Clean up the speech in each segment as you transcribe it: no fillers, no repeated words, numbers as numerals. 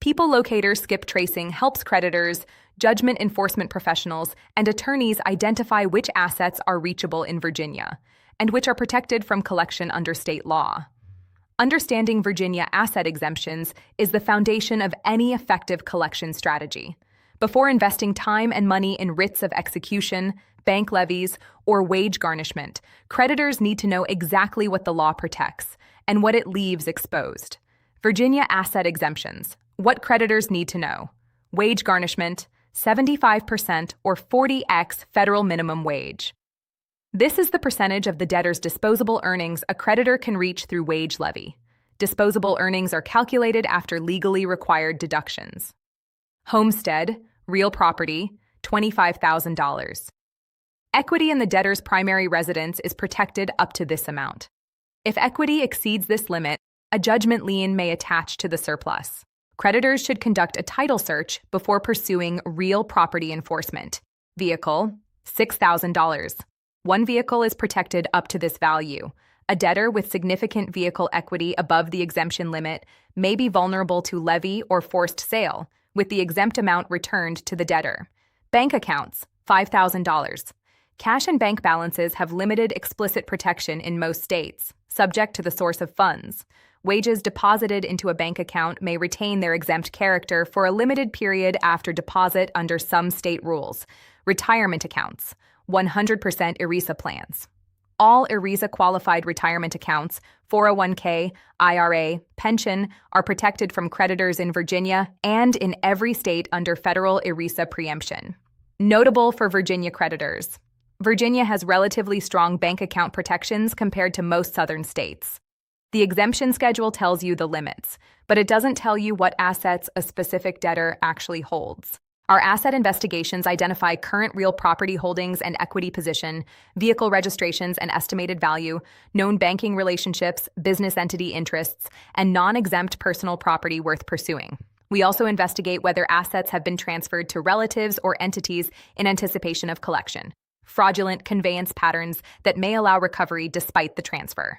People locator skip tracing helps creditors, judgment enforcement professionals, and attorneys identify which assets are reachable in Virginia and which are protected from collection under state law. Understanding Virginia asset exemptions is the foundation of any effective collection strategy. Before investing time and money in writs of execution, bank levies, or wage garnishment, creditors need to know exactly what the law protects and what it leaves exposed. Virginia asset exemptions. What creditors need to know. Wage garnishment, 75% or 40x federal minimum wage. This is the percentage of the debtor's disposable earnings a creditor can reach through wage levy. Disposable earnings are calculated after legally required deductions. Homestead, real property, $25,000. Equity in the debtor's primary residence is protected up to this amount. If equity exceeds this limit, a judgment lien may attach to the surplus. Creditors should conduct a title search before pursuing real property enforcement. Vehicle, $6,000. One vehicle is protected up to this value. A debtor with significant vehicle equity above the exemption limit may be vulnerable to levy or forced sale, with the exempt amount returned to the debtor. Bank accounts, $5,000. Cash and bank balances have limited explicit protection in most states, subject to the source of funds. Wages deposited into a bank account may retain their exempt character for a limited period after deposit under some state rules. Retirement accounts, 100% ERISA plans. All ERISA-qualified retirement accounts, 401k, IRA, pension, are protected from creditors in Virginia and in every state under federal ERISA preemption. Notable for Virginia creditors. Virginia has relatively strong bank account protections compared to most southern states. The exemption schedule tells you the limits, but it doesn't tell you what assets a specific debtor actually holds. Our asset investigations identify current real property holdings and equity position, vehicle registrations and estimated value, known banking relationships, business entity interests, and non-exempt personal property worth pursuing. We also investigate whether assets have been transferred to relatives or entities in anticipation of collection. Fraudulent conveyance patterns that may allow recovery despite the transfer.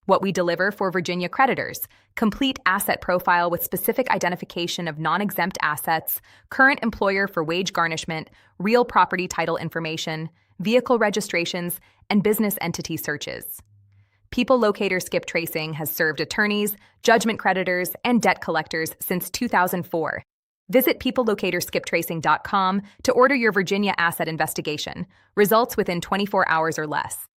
What we deliver for Virginia creditors: complete asset profile with specific identification of non-exempt assets, current employer for wage garnishment, real property title information, vehicle registrations, and business entity searches. People locator skip tracing has served attorneys, judgment creditors, and debt collectors since 2004. Visit peoplelocatorskiptracing.com to order your Virginia asset investigation. Results within 24 hours or less.